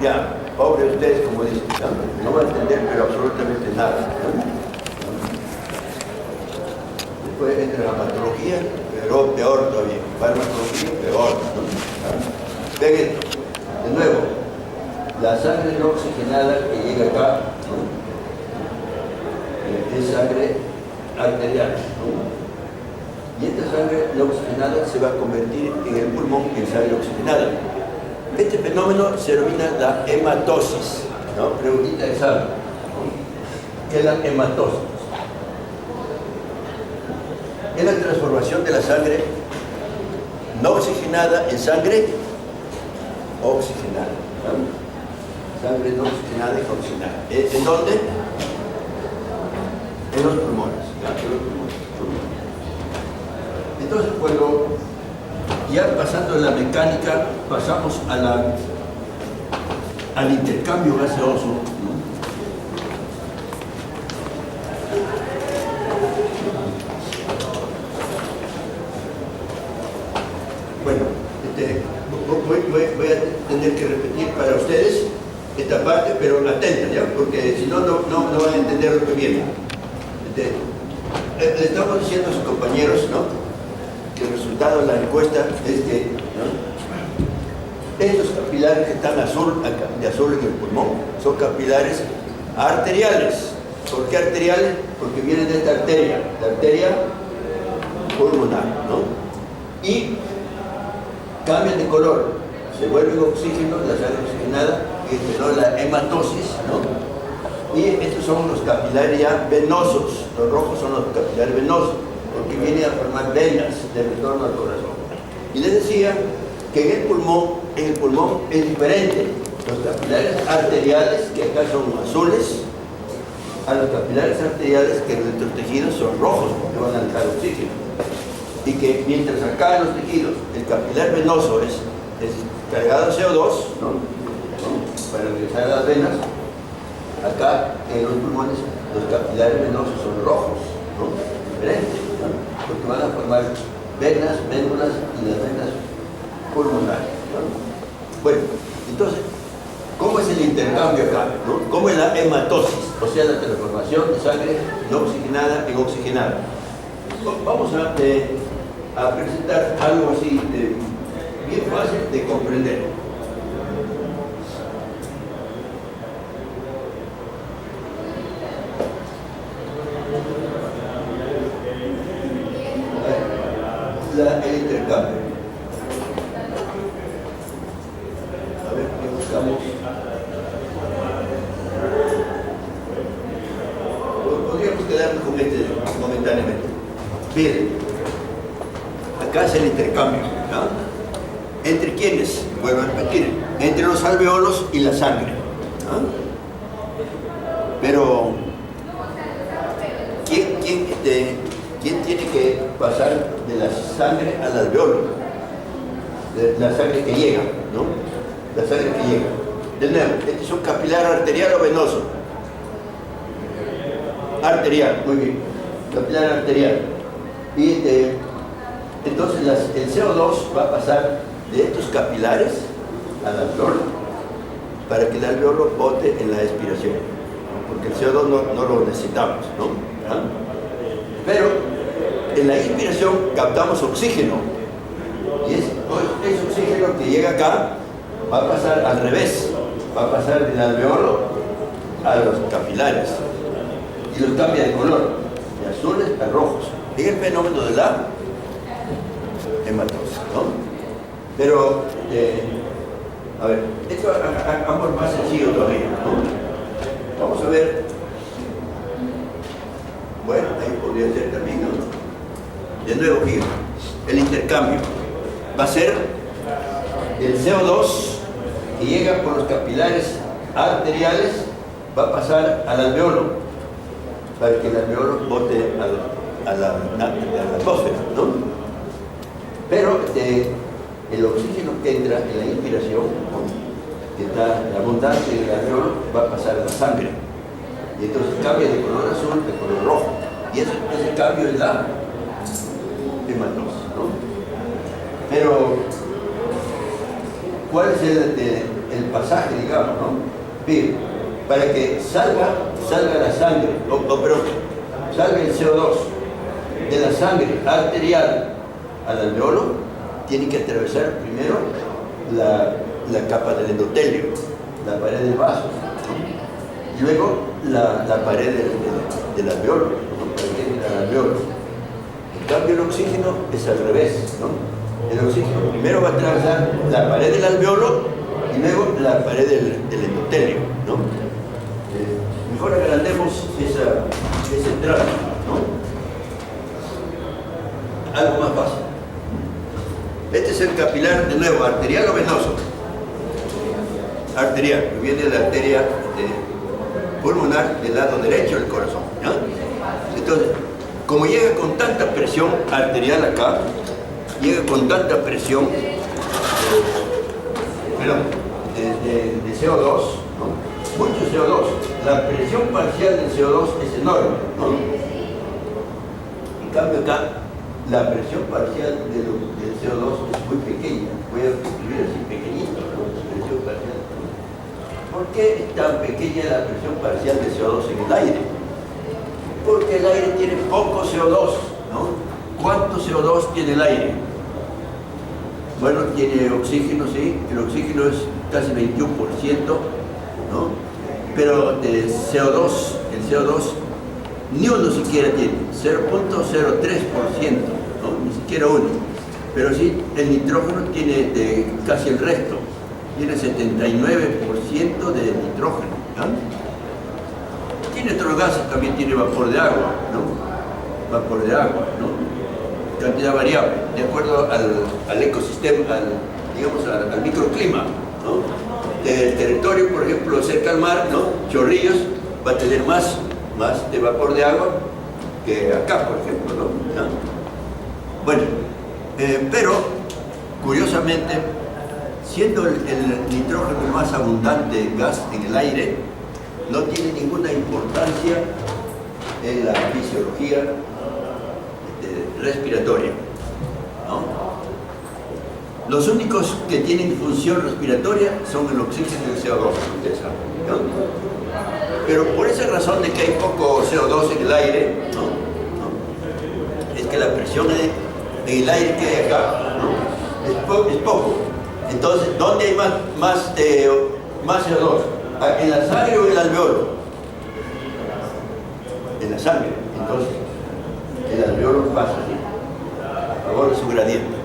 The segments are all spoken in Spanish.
ya, pobre ustedes, como dicen, no van a entender pero absolutamente nada, ¿no? Después entra la hematología, pero peor todavía, farmacología, peor, ¿no? Vean esto, de nuevo, la sangre no oxigenada que llega acá, ¿no? Es sangre arterial, ¿no? Y esta sangre no oxigenada se va a convertir en el pulmón en sangre oxigenada. Este fenómeno se denomina la hematosis, ¿no? Preguntita de examen, ¿no? ¿Qué es la hematosis? Es la transformación de la sangre no oxigenada en sangre oxigenada, ¿no? Sangre no oxigenada y oxigenada. ¿En dónde? En los pulmones, ¿no? En los pulmones. Entonces, cuando ya pasando de la mecánica, pasamos a al intercambio gaseoso, ¿no? Bueno, voy a tener que repetir para ustedes esta parte, pero atenta, ¿ya? Porque si no, no van a entender lo que viene. Le estamos diciendo a sus compañeros, ¿no?, que el resultado de la encuesta es que, ¿no?, estos capilares que están de azul en el pulmón son capilares arteriales. ¿Por qué arteriales? Porque vienen de esta arteria, la arteria pulmonar, ¿no? Y cambian de color, se vuelven oxígeno, la sangre oxigenada, y ¿no?, la hematosis, ¿no? Y estos son los capilares ya venosos, los rojos son los capilares venosos, porque vienen a formar venas de retorno al corazón. Y les decía que en el pulmón es diferente. Los capilares arteriales, que acá son azules, a los capilares arteriales que en nuestros tejidos son rojos, porque van a dejar oxígeno. Y que mientras acá en los tejidos el capilar venoso es cargado de CO2, ¿no?, para regresar a las venas, acá en los pulmones los capilares venosos son rojos, ¿no?, diferentes, ¿no?, porque van a formar venas, médulas y las venas pulmonares, ¿no? Bueno, entonces, ¿cómo es el intercambio acá, ¿no? ¿Cómo es la hematosis? O sea, la transformación de sangre no oxigenada en oxigenada. Vamos a presentar algo así bien fácil de comprender. El intercambio. A ver, ¿qué buscamos? Podríamos quedarnos con este momentáneamente. Bien, acá es el intercambio, ¿no? ¿Entre quiénes? Vuelvo a repetir, entre los alveolos y la sangre, ¿no? Pero ¿quién tiene que pasar de la sangre al alveolo? De la sangre que llega, ¿no? La sangre que llega. De nuevo, ¿este es un capilar arterial o venoso? Arterial, muy bien. Capilar arterial. Y entonces el CO2 va a pasar de estos capilares al alveolo para que el alveolo bote en la expiración, ¿no? Porque el CO2 no lo necesitamos, ¿no? ¿Ah? Pero en la inspiración captamos oxígeno y ese oxígeno que llega acá va a pasar al revés, va a pasar del alveolo a los capilares y los cambia de color, de azules a rojos. Es el fenómeno de la hematosis, ¿no? Pero, a ver, esto es más sencillo todavía, ¿no? Vamos a ver. Bueno, ahí podría ser también, ¿no? De nuevo, fíjense, el intercambio va a ser el CO2 que llega por los capilares arteriales, va a pasar al alveolo para que el alveolo bote a la atmósfera, ¿no? Pero el oxígeno que entra en la inspiración, ¿no?, que está en abundancia en el alveolo, va a pasar a la sangre. Y entonces cambia de color azul a color rojo. Y ese cambio es la hematosis, ¿no? Pero, ¿cuál es el pasaje, digamos, ¿no? Bien, para que salga la sangre, perdón, salga el CO2 de la sangre arterial al alveolo, tiene que atravesar primero la capa del endotelio, la pared del vaso, ¿no? Y luego la pared del alveolo, ¿no? Para que llegue al alveolo. En cambio, el oxígeno es al revés, ¿no? El oxígeno primero va a atravesar la pared del alveolo y luego la pared del endotelio, ¿no? Mejor agrandemos ese trazo, ¿no? Algo más fácil. Este es el capilar, de nuevo, arterial o venoso. Arterial, que viene de la arteria pulmonar del lado derecho del corazón, ¿no? Entonces, como llega con tanta presión arterial acá, llega con tanta presión de CO2, ¿no? Mucho CO2. La presión parcial del CO2 es enorme, ¿no? En cambio acá, la presión parcial del CO2 es muy pequeña. Voy a escribir así pequeñito, ¿no? Presión parcial. ¿Por qué es tan pequeña la presión parcial de CO2 en el aire? Porque el aire tiene poco CO2, ¿no? ¿Cuánto CO2 tiene el aire? Bueno, tiene oxígeno, sí, el oxígeno es casi 21%, ¿no? Pero de CO2, el CO2 ni uno siquiera tiene, 0.03%, ¿no? Ni siquiera uno. Pero sí, el nitrógeno tiene casi el resto, tiene 79% de nitrógeno, ¿no? Tiene otros gases, también tiene vapor de agua, ¿no? Vapor de agua, ¿no? Cantidad variable, de acuerdo al ecosistema, digamos, al microclima, ¿no? Del territorio, por ejemplo, cerca al mar, ¿no? Chorrillos va a tener más de vapor de agua que acá, por ejemplo, ¿no? Bueno, pero curiosamente, siendo el nitrógeno el más abundante gas en el aire, no tiene ninguna importancia en la fisiología respiratoria, ¿no? Los únicos que tienen función respiratoria son el oxígeno y el CO2, ustedes saben, ¿no? Pero por esa razón de que hay poco CO2 en el aire, ¿no? Es que la presión en el aire que hay acá, ¿no? es poco. Entonces, ¿dónde hay más CO2? ¿En la sangre o en el alveolo? En la sangre. Entonces, el alveolo pasa así, a favor de su gradiente,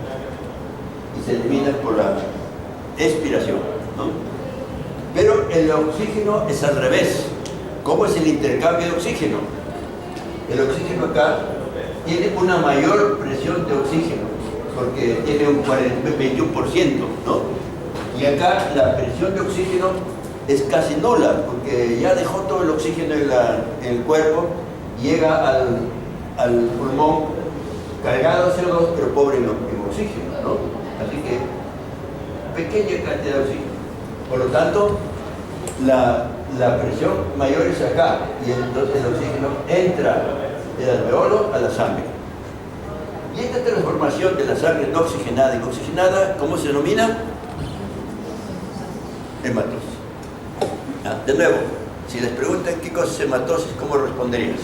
y se elimina por la expiración, ¿no? Pero el oxígeno es al revés. ¿Cómo es el intercambio de oxígeno? El oxígeno acá tiene una mayor presión de oxígeno, porque tiene un 21%, ¿no? Y acá la presión de oxígeno es casi nula, porque ya dejó todo el oxígeno en el cuerpo, llega al pulmón cargado de CO2, pero pobre en oxígeno, ¿no? Así que pequeña cantidad de oxígeno. Por lo tanto, la presión mayor es acá, y entonces el oxígeno entra del alveolo a la sangre. Y esta transformación de la sangre no oxigenada en oxigenada, ¿cómo se denomina? Hematosis. De nuevo, si les preguntan qué cosa es hematosis, ¿cómo responderías?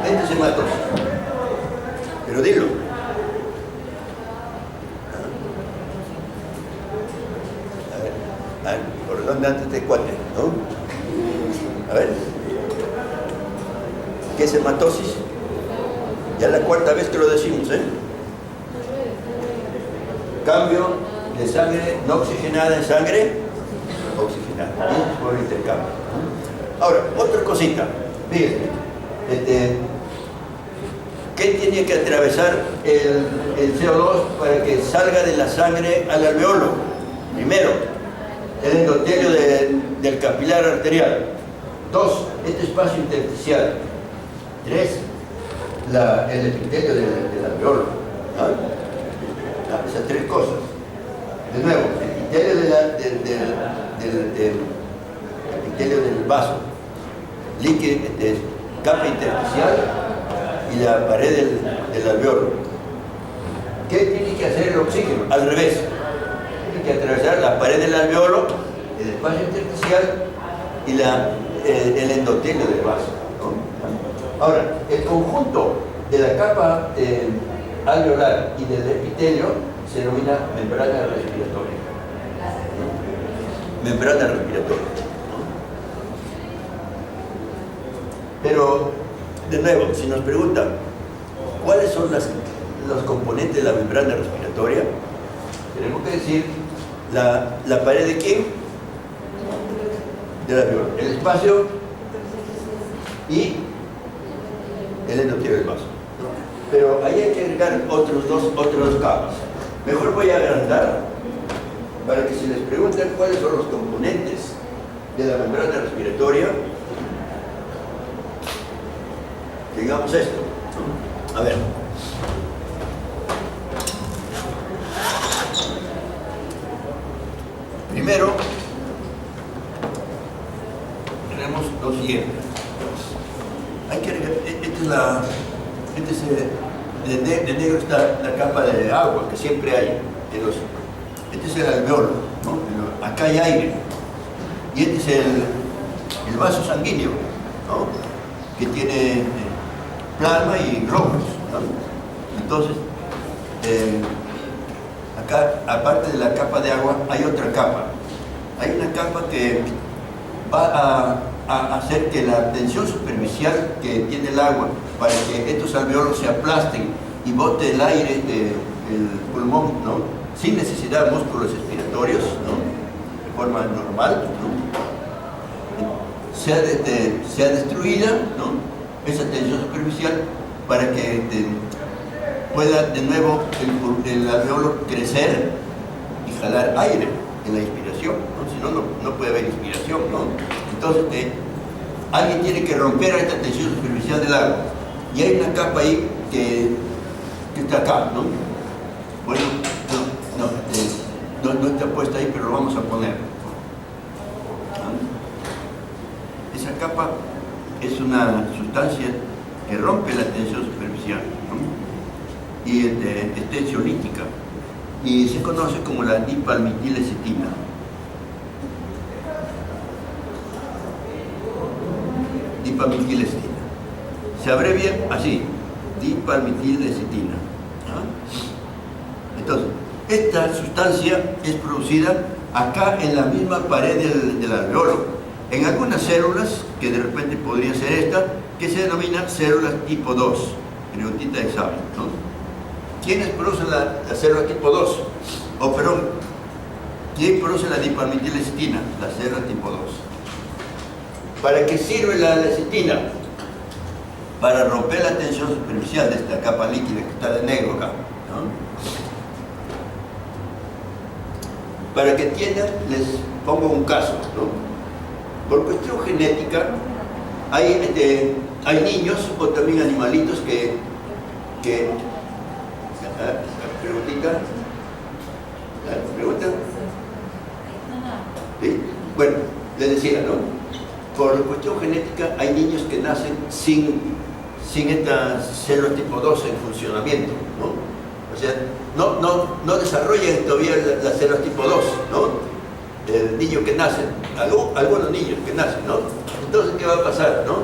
Esto es hematosis. Pero dilo. A ver, ¿por dónde anda este cuate? ¿No? A ver. ¿Qué es hematosis? Ya es la cuarta vez que lo decimos, ¿eh? Cambio de sangre no oxigenada en sangre oxigenada. Y por el intercambio. Ahora, otra cosita. Fíjense. ¿Qué tiene que atravesar el CO2 para que salga de la sangre al alveolo? Primero, el endotelio del capilar arterial. 2, este espacio intersticial. 3, el epitelio del alveolo. ¿No? Esas tres cosas. De nuevo, el epitelio del vaso, líquido, capa intersticial y la pared del alveolo. oxígeno, al revés. Tiene que atravesar la pared del alveolo, el espacio intersticial y el endotelio del vaso, ¿no? Ahora, el conjunto de la capa alveolar y del epitelio se denomina membrana respiratoria. ¿No? Membrana respiratoria. ¿No? Pero, de nuevo, si nos preguntan cuáles son los componentes de la membrana respiratoria, tenemos que decir la pared de quién, del alveolo, el espacio y el endotelio del vaso. Pero ahí hay que agregar otras dos capas. Mejor voy a agrandar para que si les preguntan cuáles son los componentes de la membrana respiratoria, digamos esto, ¿no? A ver. Primero, tenemos lo siguiente. Hay que agregar, de negro está la capa de agua que siempre hay. Este es el alveolo, ¿no? Acá hay aire. Y este es el vaso sanguíneo, ¿no? Que tiene plasma y glóbulos, ¿no? Entonces, acá, aparte de la capa de agua, hay otra capa. Hay una capa que va a hacer que la tensión superficial que tiene el agua, para que estos alveolos se aplasten y bote el aire del pulmón, ¿no? Sin necesidad de músculos respiratorios, ¿no? De forma normal, ¿no? Sea destruida, ¿no? Esa tensión superficial para que pueda de nuevo el alveolo crecer y jalar aire en la inspiración, ¿no? Si no, no puede haber inspiración, ¿no? Entonces, alguien tiene que romper esta tensión superficial del agua. Y hay una capa ahí que está acá, ¿no? Bueno, no está puesta ahí, pero lo vamos a poner. ¿No? Esa capa es una sustancia que rompe la tensión superficial, ¿no? Y es tensiolítica. Y se conoce como la dipalmitilecetina. Dipalmitilecetina. Se abrevia así, dipalmitilecetina. ¿Ah? Entonces, esta sustancia es producida acá en la misma pared del alveolo, en algunas células, que de repente podría ser esta, que se denomina células tipo 2, periodita de examen, ¿no? ¿Quiénes producen la célula tipo 2? O perdón, ¿quién produce la dipalmitilecetina? La célula tipo 2. ¿Para qué sirve la lecitina? Para romper la tensión superficial de esta capa líquida que está de negro acá, ¿no? Para que entiendan, les pongo un caso, ¿no? Por cuestión genética, hay niños o también animalitos que preguntita, ¿pregunta? ¿Sí? Bueno, les decía, ¿no? Por cuestión genética hay niños que nacen sin estas células tipo 2 en funcionamiento, ¿no? O sea, no desarrollan todavía las células tipo 2, ¿no? El niño que nace, algunos niños que nacen, ¿no? Entonces, ¿qué va a pasar, no?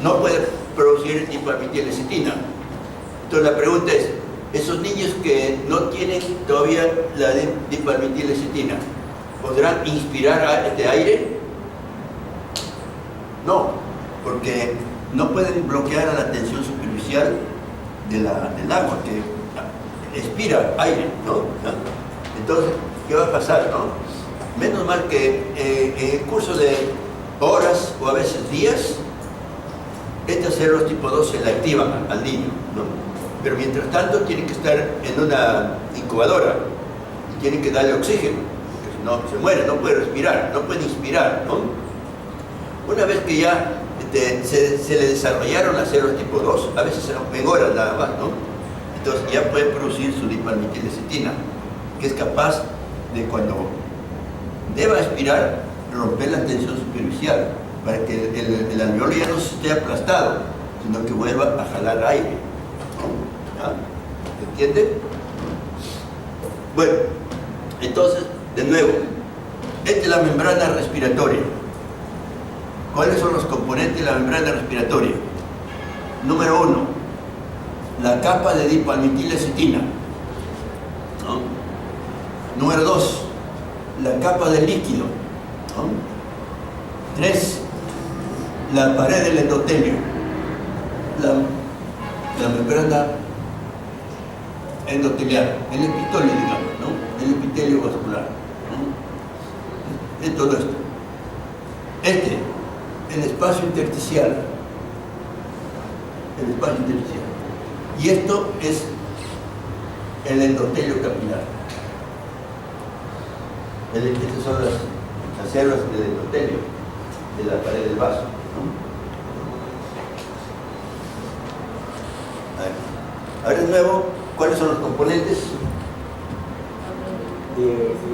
No puede producir dipalmitilecetina. Entonces la pregunta es, esos niños que no tienen todavía la dipalmitilecetina, ¿podrán inspirar este aire? No, porque no pueden bloquear a la tensión superficial del agua, que expira aire, ¿no? Entonces, ¿qué va a pasar, no? Menos mal que en el curso de horas o a veces días, estas células tipo 2 se le activan al niño, ¿no? Pero mientras tanto tienen que estar en una incubadora y tienen que darle oxígeno, porque si no se muere, no puede respirar, no puede inspirar, ¿no? Una vez que ya se le desarrollaron las células tipo 2, a veces se rompen horas nada más, ¿no? Entonces ya puede producir su dipalmitilecetina, que es capaz de, cuando deba expirar, romper la tensión superficial para que el alveolo ya no esté aplastado, sino que vuelva a jalar aire, ¿no? ¿Ya? ¿Entiende? Bueno, entonces, de nuevo, esta es la membrana respiratoria. ¿Cuáles son los componentes de la membrana respiratoria? Número 1, la capa de dipalmitilecetina, ¿no? Número 2, la capa de líquido, ¿no? 3, la pared del endotelio, la membrana endotelial, el epitelio, digamos, ¿no? El epitelio vascular, ¿no? De todo esto. El espacio intersticial. El espacio intersticial. Y esto es el endotelio capilar. Estas son las células del endotelio, de la pared del vaso, ¿no? Ahora de nuevo, ¿cuáles son los componentes?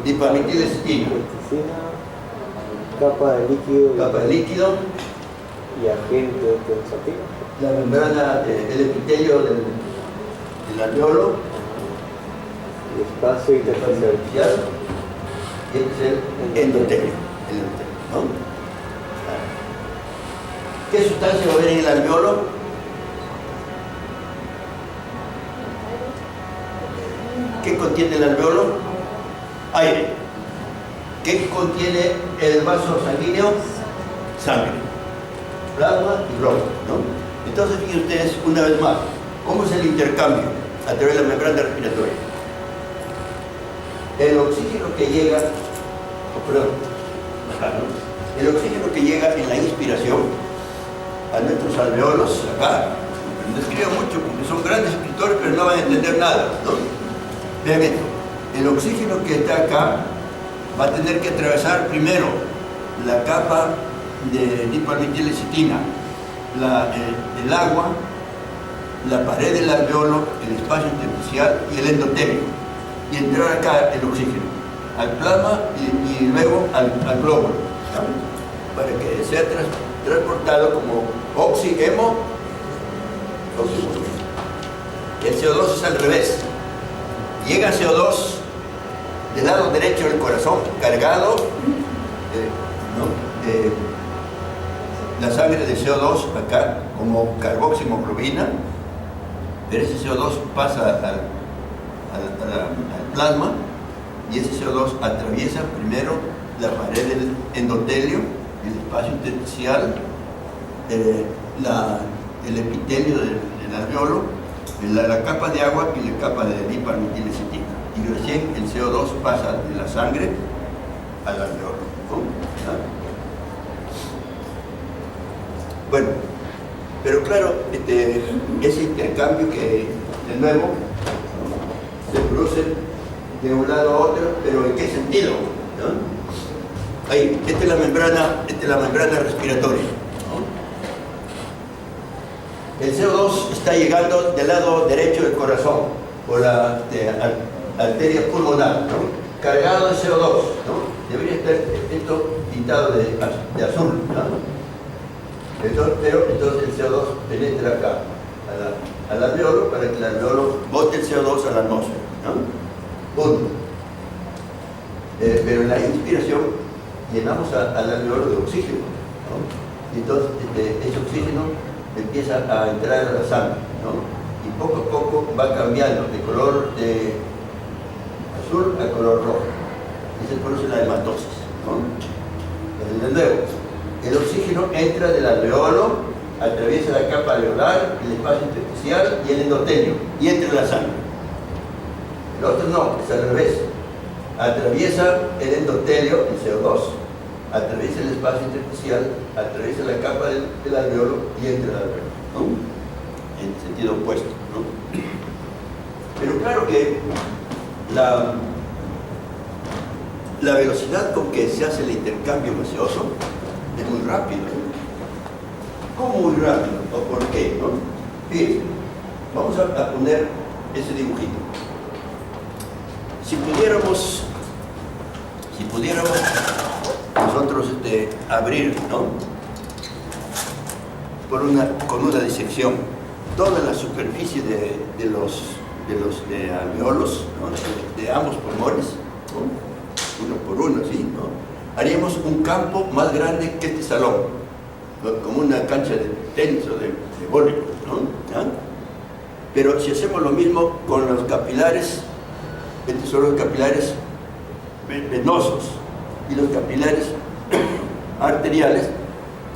Dipalmitilecetina, capa de líquido, y agente tensativo. La membrana del epitelio del alveolo, el espacio intersticial, y este es el endotelio, ¿no? ¿Qué sustancia va a haber en el alveolo? ¿Qué contiene el alveolo? Aire. ¿Qué contiene el vaso sanguíneo? Sangre, plasma y plomo, ¿no? Entonces, fíjense ustedes una vez más, ¿cómo es el intercambio a través de la membrana respiratoria? El oxígeno que llega, el oxígeno que llega en la inspiración a nuestros alveolos, acá, no escribo mucho porque son grandes escritores, pero no van a entender nada, ¿no? Vean esto, el oxígeno que está acá va a tener que atravesar primero la capa de dipalmitilecetina, el agua, la pared del alveolo, el espacio intersticial y el endotelio, y entrar acá el oxígeno al plasma y luego al glóbulo, ¿sabes? Para que sea transportado como oxígeno. El CO2 es al revés. Llega CO2 del lado derecho del corazón, cargado, la sangre de CO2 acá como carboximoglobina, pero ese CO2 pasa al plasma y ese CO2 atraviesa primero la pared del endotelio, el espacio intersticial, el epitelio del alveolo, la capa de agua y la capa de dipalmitilecetina. Y recién el CO2 pasa de la sangre al alveolo, ¿no? Bueno, pero claro, ese intercambio que de nuevo se produce de un lado a otro, pero ¿en qué sentido? ¿No? Ahí, esta es la membrana respiratoria, ¿no? El CO2 está llegando del lado derecho del corazón, por la arteria pulmonar, ¿no? Cargado de CO2, ¿no? Debería estar esto pintado de azul, ¿no? Pero entonces el CO2 penetra acá, al alveolo, para que el alveolo bote el CO2 a la atmósfera, ¿no? Punto. Pero en la inspiración llenamos al alveolo de oxígeno, ¿no? Y entonces ese oxígeno empieza a entrar a la sangre, ¿no? Y poco a poco va cambiando de color de azul a color rojo. Y se produce la hematosis, ¿no? De nuevo, el oxígeno entra del alveolo, atraviesa la capa alveolar, el espacio intersticial y el endotelio, y entra en la sangre. El otro no, es al revés. Atraviesa el endotelio, el CO2, atraviesa el espacio intersticial, atraviesa la capa del alveolo y entra al alveolo, ¿no? En sentido opuesto, ¿no? Pero claro que la velocidad con que se hace el intercambio gaseoso es muy rápido, ¿no? ¿Cómo muy rápido? ¿O por qué? ¿No? Fíjense, vamos a poner ese dibujito. Si pudiéramos nosotros abrir, ¿no? Con una disección toda la superficie de alveolos, ¿no? de ambos pulmones, ¿no? Uno por uno, así, ¿no? Haríamos un campo más grande que este salón, ¿no? Como una cancha de tenis o de voleibol, ¿no? ¿Ah? Pero si hacemos lo mismo con los capilares, estos son los capilares venosos y los capilares arteriales,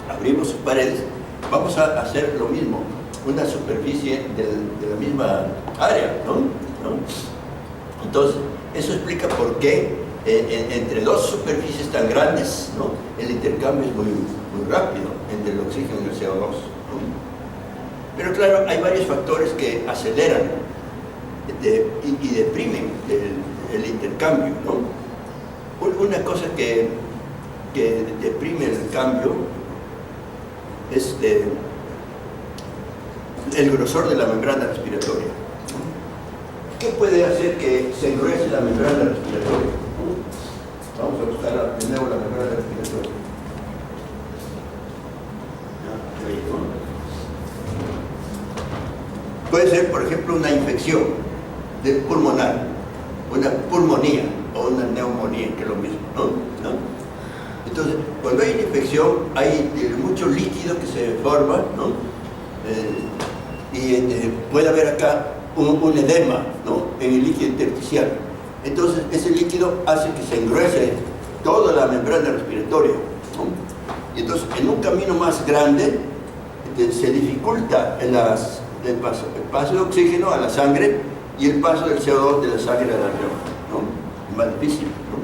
abrimos sus paredes, vamos a hacer lo mismo, una superficie de la misma área, ¿no? Entonces, eso explica por qué entre dos superficies tan grandes, ¿no? El intercambio es muy rápido entre el oxígeno y el CO2, ¿no? Pero claro, hay varios factores que aceleran y deprimen el intercambio, ¿no? Una cosa que deprime el cambio es el grosor de la membrana respiratoria. ¿Qué puede hacer que se engruese la membrana respiratoria? Vamos a buscar de nuevo la membrana respiratoria. Puede ser, por ejemplo, una infección pulmonar, una pulmonía o una neumonía, que es lo mismo, ¿no? Entonces, cuando hay una infección, hay mucho líquido que se forma, ¿no? Y puede haber acá un edema, ¿no? En el líquido intersticial. Entonces, ese líquido hace que se engruese toda la membrana respiratoria, ¿no? Y entonces, en un camino más grande, se dificulta el paso de oxígeno a la sangre y el paso del CO2 de la sangre al alveolo, ¿no? Es más difícil, ¿no?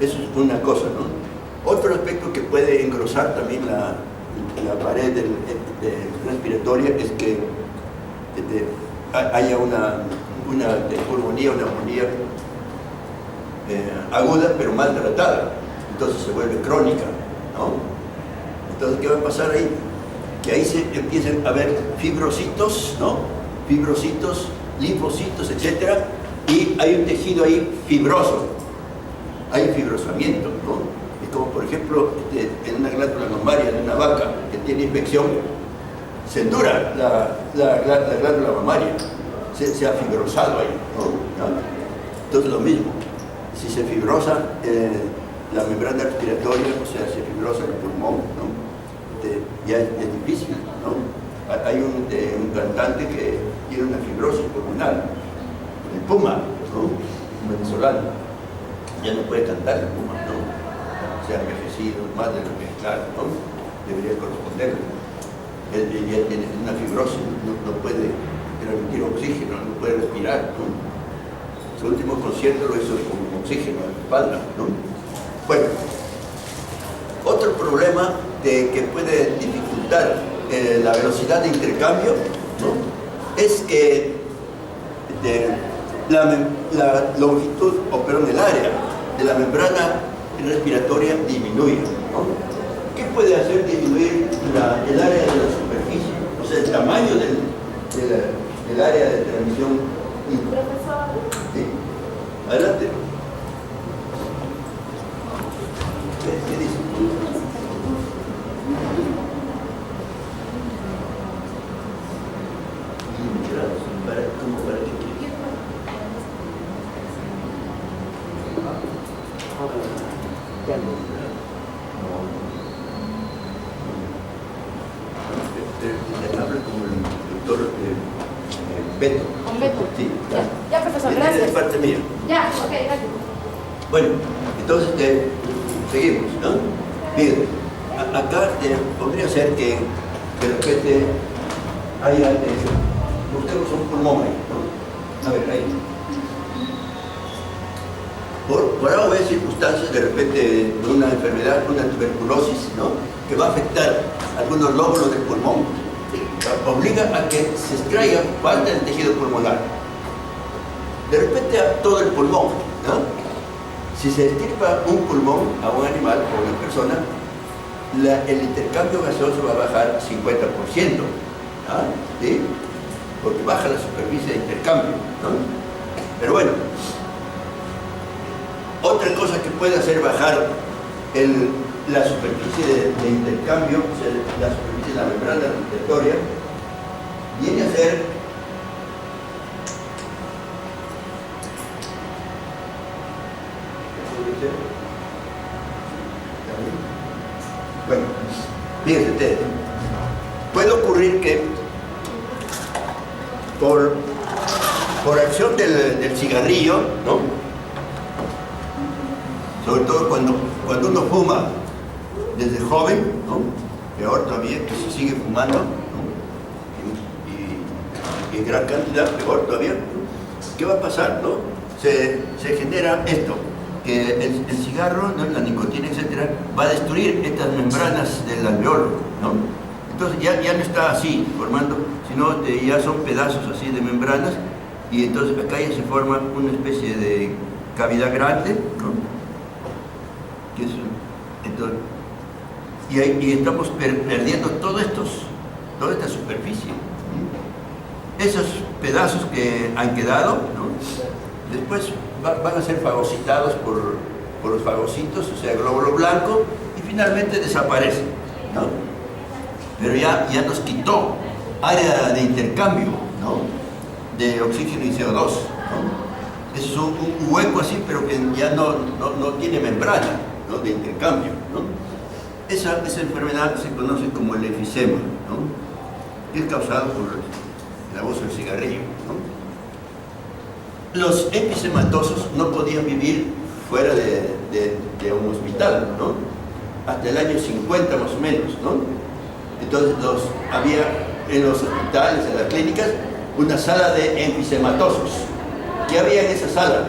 Eso es una cosa, ¿no? Otro aspecto que puede engrosar también la pared respiratoria es que haya una pulmonía, una neumonía aguda pero mal tratada, entonces se vuelve crónica, ¿no? Entonces, ¿qué va a pasar ahí? Que ahí se empiezan a ver fibrocitos, ¿no? Fibrocitos, linfocitos, etc. Y hay un tejido ahí fibroso, hay fibrosamiento, ¿no? Es como, por ejemplo, en una glándula mamaria de una vaca que tiene infección, se endura la glándula mamaria, se ha fibrosado ahí, ¿no? Entonces, lo mismo, si se fibrosa la membrana respiratoria, o sea, se fibrosa el pulmón, ¿no? Ya es difícil, ¿no? Hay un cantante que tiene una fibrosis pulmonar, el Puma, ¿no? Un venezolano, ya no puede cantar el Puma, ¿no? Se ha envejecido más de lo que, claro, ¿no? Debería corresponderle. Él ya tiene una fibrosis, no puede transmitir oxígeno, no puede respirar, ¿no? Su último concierto lo hizo con oxígeno en la espalda, ¿no? Bueno, otro problema que puede dificultar la velocidad de intercambio, ¿no? Es que la longitud, o perdón, el área de la membrana respiratoria disminuye, ¿no? ¿Qué puede hacer disminuir el área de la superficie? O sea, el tamaño del área de transmisión. Profesor. ¿Sí? Adelante. ¿Qué dice? Habla como el doctor Beto. Con Beto. Sí, Ya, profesor, es gracias. de parte mía. Ya, ok, gracias. Bueno, entonces seguimos, ¿no? Miren, acá podría ser que de repente haya, busquemos un pulmón ahí, ¿no? A ver, ahí. Por A o B circunstancias, de repente de una enfermedad, una tuberculosis, ¿no? Que va a afectar algunos lóbulos del pulmón, obliga a que se extraiga parte del tejido pulmonar. De repente a todo el pulmón, ¿no? Si se extirpa un pulmón a un animal o a una persona, el intercambio gaseoso va a bajar 50%, ¿no? ¿Sí? Porque baja la superficie de intercambio, ¿no? Pero bueno, otra cosa que puede hacer bajar la superficie de intercambio, o sea, la superficie de la membrana respiratoria, viene a ser Fíjense ustedes, puede ocurrir que por acción del cigarrillo, ¿no? Sobre todo cuando uno fuma desde joven, ¿no? Peor todavía que se sigue fumando, ¿no? Y en gran cantidad, peor todavía. ¿Qué va a pasar, no? Se genera esto, que el cigarro, ¿no? La nicotina, etcétera, va a destruir estas membranas del alveolo, ¿no? Entonces ya no está así formando, sino ya son pedazos así de membranas, y entonces acá ya se forma una especie de cavidad grande, ¿no? Que es, entonces, y estamos perdiendo toda esta superficie. Esos pedazos que han quedado, ¿no? Después van a ser fagocitados por los fagocitos, o sea, glóbulo blanco, y finalmente desaparecen, ¿no? Pero ya nos quitó área de intercambio, ¿no? De oxígeno y CO2, ¿no? Es un hueco así, pero que ya no tiene membrana, ¿no? De intercambio, ¿no? Esa enfermedad se conoce como el enfisema, ¿no? Es causado por el abuso del cigarrillo, ¿no? Los enfisematosos no podían vivir fuera de un hospital, ¿no? Hasta el año 50 más o menos, ¿no? Entonces había en los hospitales, en las clínicas, una sala de enfisematosos. ¿Qué había en esa sala?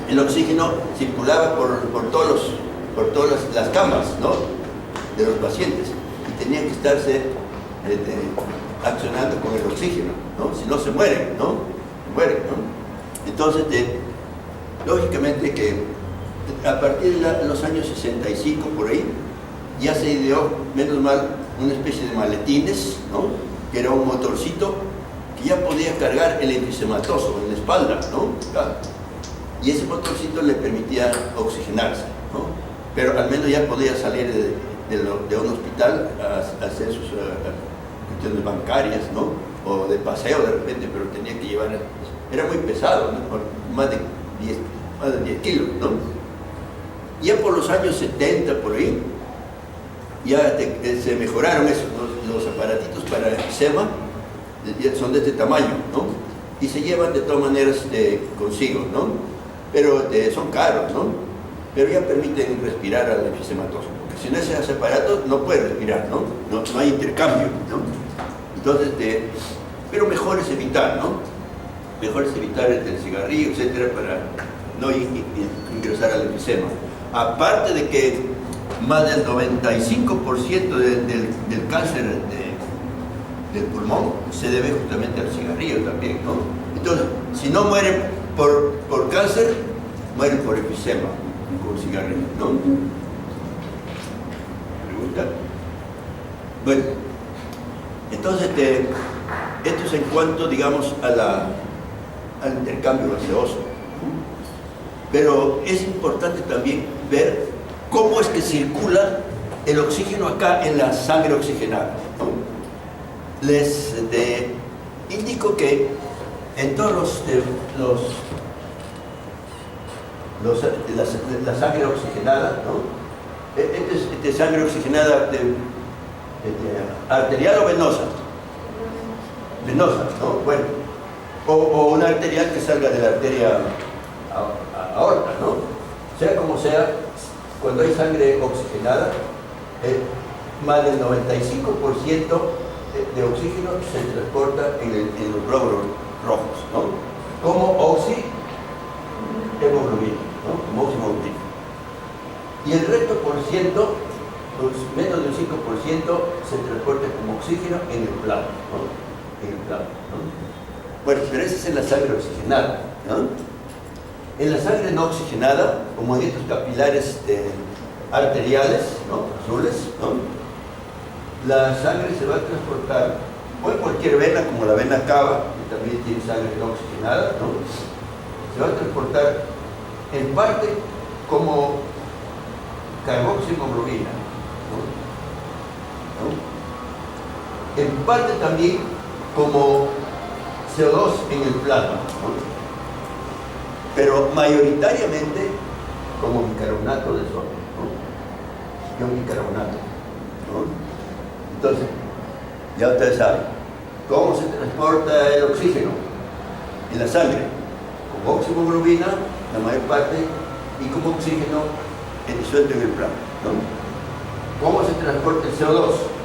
El oxígeno circulaba por todas las camas, ¿no? De los pacientes, y tenían que estarse accionando con el oxígeno, ¿no? Si no se mueren, ¿no? Mueren, ¿no? Entonces, lógicamente que a partir de los años 65 por ahí, ya se ideó, menos mal, una especie de maletines, ¿no? Que era un motorcito que ya podía cargar el enfisematoso en la espalda, ¿no? Y ese motorcito le permitía oxigenarse, ¿no? Pero al menos ya podía salir de un hospital a hacer sus cuestiones bancarias, ¿no? O de paseo de repente, pero tenía que llevar, era muy pesado, ¿no? Más de 10 kilos, ¿no? Ya por los años 70 por ahí, ya se mejoraron esos, los aparatitos para enfisema, son de este tamaño, ¿no? Y se llevan de todas maneras consigo, ¿no? Pero son caros, ¿no? Pero ya permiten respirar al enfisematoso, porque si no ese aparato no puede respirar, ¿no? No hay intercambio, ¿no? Entonces, pero mejor es evitar, ¿no? Mejor es evitar el cigarrillo, etcétera, para no ingresar al enfisema. Aparte de que más del 95% del cáncer del pulmón se debe justamente al cigarrillo también, ¿no? Entonces, si no mueren por cáncer, mueren por enfisema con cigarrillo, ¿no? ¿Pregunta? Bueno, entonces esto es en cuanto, digamos, al intercambio gaseoso. Pero es importante también ver cómo es que circula el oxígeno acá en la sangre oxigenada, ¿no? Les indico que en todos la sangre oxigenada, ¿no? Esta es sangre oxigenada arterial o venosa. Venosa, ¿no? Bueno, o una arterial que salga de la arteria aorta, ¿no? Sea como sea, cuando hay sangre oxigenada, más del 95% de oxígeno se transporta en los glóbulos rojos, ¿no? Como oxihemoglobina, ¿no? Como oxihemoglobina. Y el resto por ciento, pues menos del 5%, se transporta como oxígeno en el plasma, ¿no? En el plasma, ¿no? Bueno, pero esa es en la sangre oxigenada, ¿no? En la sangre no oxigenada, como en estos capilares arteriales, ¿no? Azules, ¿no? La sangre se va a transportar o en cualquier vena, como la vena cava, que también tiene sangre no oxigenada, ¿no? Se va a transportar en parte como carboxiemoglobina, ¿no? En parte también como CO2 en el plasma, ¿no? Pero mayoritariamente como bicarbonato de sodio, ¿no? Y un bicarbonato, ¿no? Entonces, ya ustedes saben cómo se transporta el oxígeno en la sangre, como oximoglobina, la mayor parte, y como oxígeno disuelto en el plasma, ¿no? ¿Cómo se transporta el CO2?